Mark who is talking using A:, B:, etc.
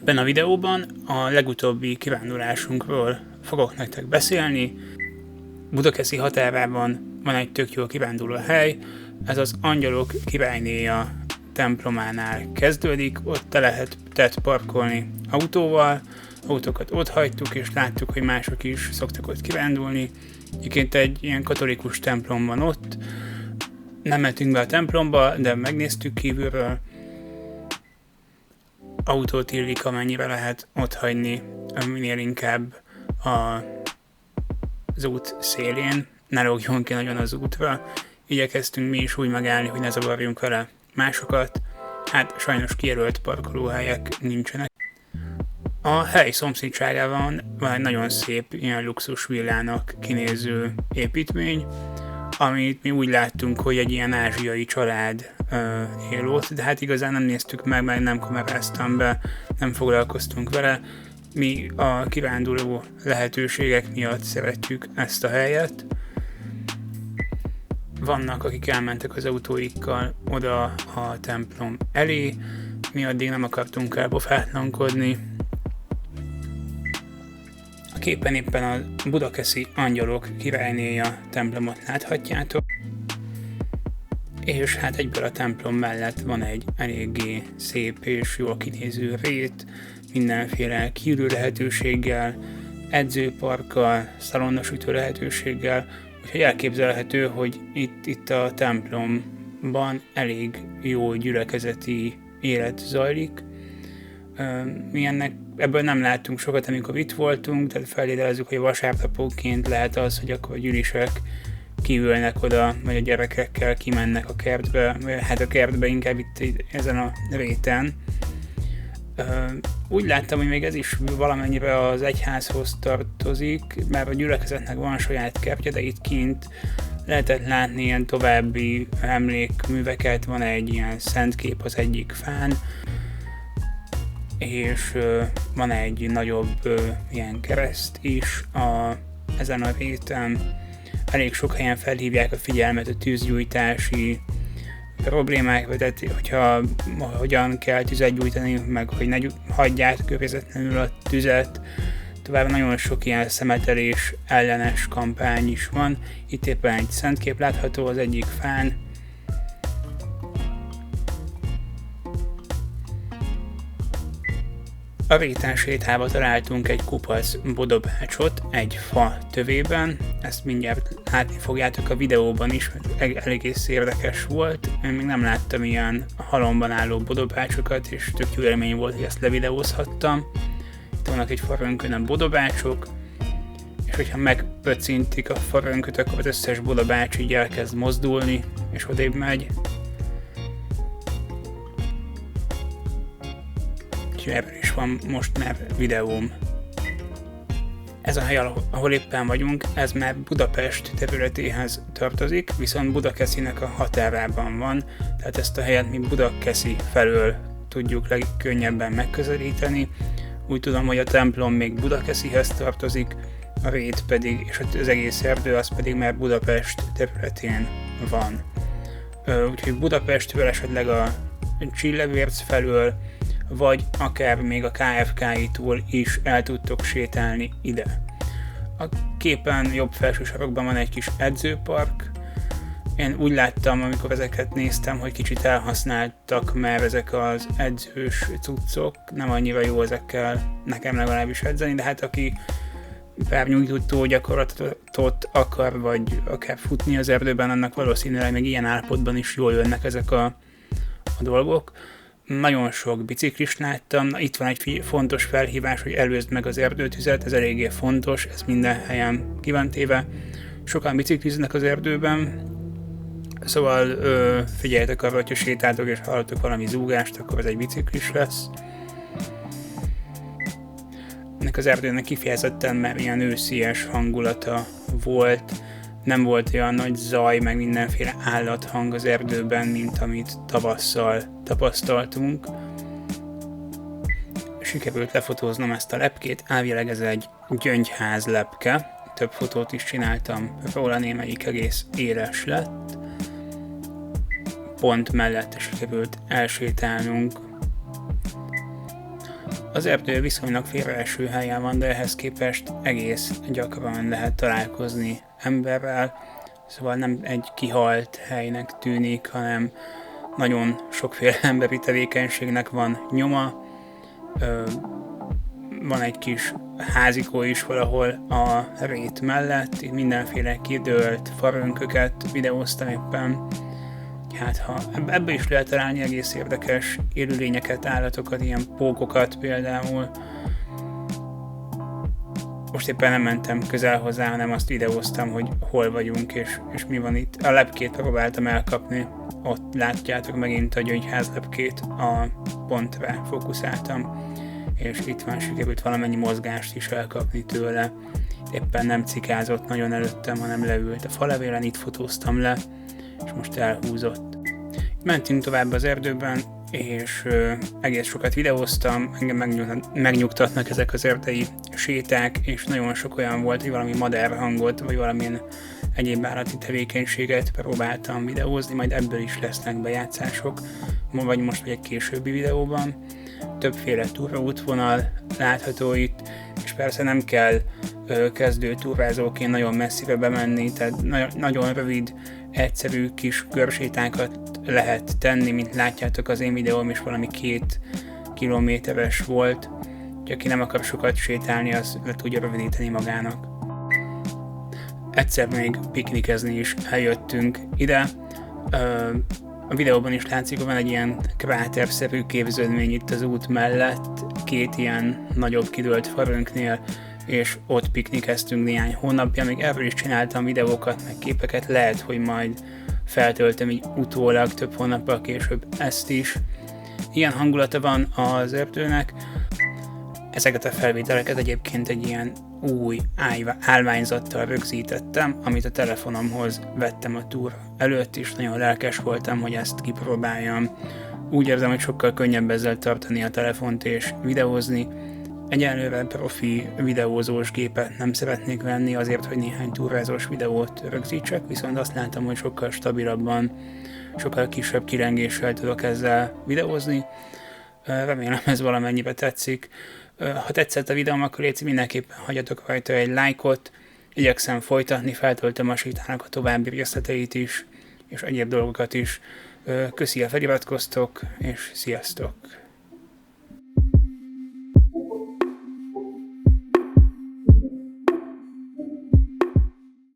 A: Ebben a videóban a legutóbbi kirándulásunkról fogok nektek beszélni. Budakeszi határában van egy tök jó kirándulóhely, ez az Angyalok királynéja templománál kezdődik, ott te lehetett parkolni autóval, autókat ott hagytuk, és láttuk, hogy mások is szoktak ott kirándulni. Egyébként egy ilyen katolikus templom van ott, nem mentünk be a templomba, de megnéztük kívülről. Autót illik, amennyire lehet ott hagyni, minél inkább az út szélén, ne lógjon ki nagyon az útra. Igyekeztünk mi is úgy megállni, hogy ne zavarjunk vele másokat. Hát sajnos kijelölt parkolóhelyek nincsenek. A hely szomszédságában van egy nagyon szép ilyen luxus villának kinéző építmény, amit mi úgy láttunk, hogy egy ilyen ázsiai család él ott, de hát igazán nem néztük meg, mert nem kameráztam be, nem foglalkoztunk vele. Mi a kiránduló lehetőségek miatt szeretjük ezt a helyet. Vannak, akik elmentek az autóikkal oda a templom elé, mi addig nem akartunk elpofátlankodni. A képen éppen a Budakeszi Angyalok királynéja templomot láthatjátok, és hát egyből a templom mellett van egy eléggé szép és jól kinéző rét, mindenféle kiülő lehetőséggel, edzőparkkal, szalonnasütő lehetőséggel, úgyhogy elképzelhető, hogy itt a templomban elég jó gyülekezeti élet zajlik. Mi ebből nem láttunk sokat, amikor itt voltunk, tehát feltételezzük, hogy vasárnaponként lehet az, hogy akkor a gyülisek kiülnek oda, vagy a gyerekekkel kimennek a kertbe, hát a kertbe inkább itt ezen a réten. Úgy láttam, hogy még ez is valamennyire az egyházhoz tartozik, mert a gyülekezetnek van saját kertje, de itt kint lehetett látni ilyen további emlékműveket, van egy ilyen szentkép az egyik fán, és van egy nagyobb ilyen kereszt is ezen a réten. Elég sok helyen felhívják a figyelmet a tűzgyújtási problémákra, tehát hogyha hogyan kell tüzet gyújtani, meg hogy ne hagyják kövezetlenül a tüzet. Tovább nagyon sok ilyen szemetelés ellenes kampány is van. Itt éppen egy szentkép látható az egyik fán. A réten sétálva találtunk egy kupac bodobácsot egy fa tövében, ezt mindjárt látni fogjátok a videóban is, mert egész érdekes volt. Én még nem láttam ilyen halomban álló bodobácsokat, és tök jó élmény volt, hogy ezt levideózhattam. Itt vannak egy farönkön a bodobácsok, és hogyha megpöccintik a farönköt, akkor az összes bodobács így elkezd mozdulni, és odébb megy. Erről is van most már videóm. Ez a hely, ahol éppen vagyunk, ez már Budapest területéhez tartozik, viszont Budakeszinek a határában van, tehát ezt a helyet mi Budakeszi felől tudjuk legkönnyebben megközelíteni. Úgy tudom, hogy a templom még Budakeszihez tartozik, a rét pedig, és az egész erdő az pedig már Budapest területén van. Úgyhogy Budapestről esetleg a Csillevérc felől, vagy akár még a KFK-tól is el tudtok sétálni ide. A képen jobb felső sarokban van egy kis edzőpark. Én úgy láttam, amikor ezeket néztem, hogy kicsit elhasználtak már ezek az edzős cuccok. Nem annyira jó ezekkel nekem legalábbis edzeni, de hát aki pár nyújtó gyakorlatot akar, vagy akár futni az erdőben, annak valószínűleg még ilyen állapotban is jól jönnek ezek a dolgok. Nagyon sok biciklist láttam, itt van egy fontos felhívás, hogy előzd meg az erdőtüzet, ez eléggé fontos, ez minden helyen ki van téve. Sokan bicikliznek az erdőben, szóval figyeljetek arra, hogyha sétáltok és hallatok valami zúgást, akkor ez egy biciklis lesz. Ennek az erdőnek kifejezetten már ilyen őszies hangulata volt, nem volt olyan nagy zaj, meg mindenféle állathang az erdőben, mint amit tavasszal tapasztaltunk. Sikerült lefotóznom ezt a lepkét, elvileg ez egy gyöngyház lepke, több fotót is csináltam róla, némelyik egész éles lett. Pont mellette sikerült elsétálnunk. Az erdő viszonylag félreeső helyen van, de ehhez képest egész gyakran lehet találkozni emberrel, szóval nem egy kihalt helynek tűnik, hanem nagyon sokféle emberi tevékenységnek van nyoma. Van egy kis házikó is valahol a rét mellett, itt mindenféle kidőlt farönköket videóztam éppen. Hát ha ebből is lehet találni egész érdekes élőlényeket, állatokat, ilyen pókokat például. Most éppen nem mentem közel hozzá, hanem azt videóztam, hogy hol vagyunk és mi van itt. A lepkét próbáltam elkapni, ott látjátok megint a gyöngyház lepkét, a pontra fókuszáltam, és itt van, sikerült valamennyi mozgást is elkapni tőle. Éppen nem cikázott nagyon előttem, hanem leült a falevélen, itt fotóztam le, és most elhúzott. Mentünk tovább az erdőben, és egész sokat videóztam, engem megnyugtatnak ezek az erdei séták, és nagyon sok olyan volt, hogy valami madárhangot, vagy valamilyen egyéb állati tevékenységet próbáltam videózni, majd ebből is lesznek bejátszások, vagy most vagy egy későbbi videóban. Többféle túraútvonal látható itt, és persze nem kell kezdő túrázóként nagyon messzire bemenni, tehát nagyon rövid, egyszerű kis körsétákat lehet tenni, mint látjátok az én videóm is valami 2 kilométeres volt, hogy aki nem akar sokat sétálni, az le tudja rövidíteni magának. Egyszer még piknikezni is eljöttünk ide. A videóban is látszik, hogy van egy ilyen kráterszerű képződmény itt az út mellett, 2 ilyen nagyobb kidőlt farönknél, és ott piknikeztünk néhány hónapja, még erről is csináltam videókat, meg képeket, lehet, hogy majd feltöltöm így utólag több hónappal később ezt is. Ilyen hangulata van az erdőnek. Ezeket a felvételeket egyébként egy ilyen új állványzattal rögzítettem, amit a telefonomhoz vettem a túra előtt is, nagyon lelkes voltam, hogy ezt kipróbáljam. Úgy érzem, hogy sokkal könnyebb ezzel tartani a telefont és videózni. Egyelőre profi videózós gépet nem szeretnék venni azért, hogy néhány túrázós videót rögzítsek, viszont azt látom, hogy sokkal stabilabban, sokkal kisebb kilengéssel tudok ezzel videózni. Remélem ez valamennyibe tetszik. Ha tetszett a videóm, akkor légy mindenképpen hagyjatok rajta egy lájkot, igyekszem folytatni, feltöltöm a sétának a további részleteit is, és egyéb dolgokat is. Köszi, ha feliratkoztok, és sziasztok!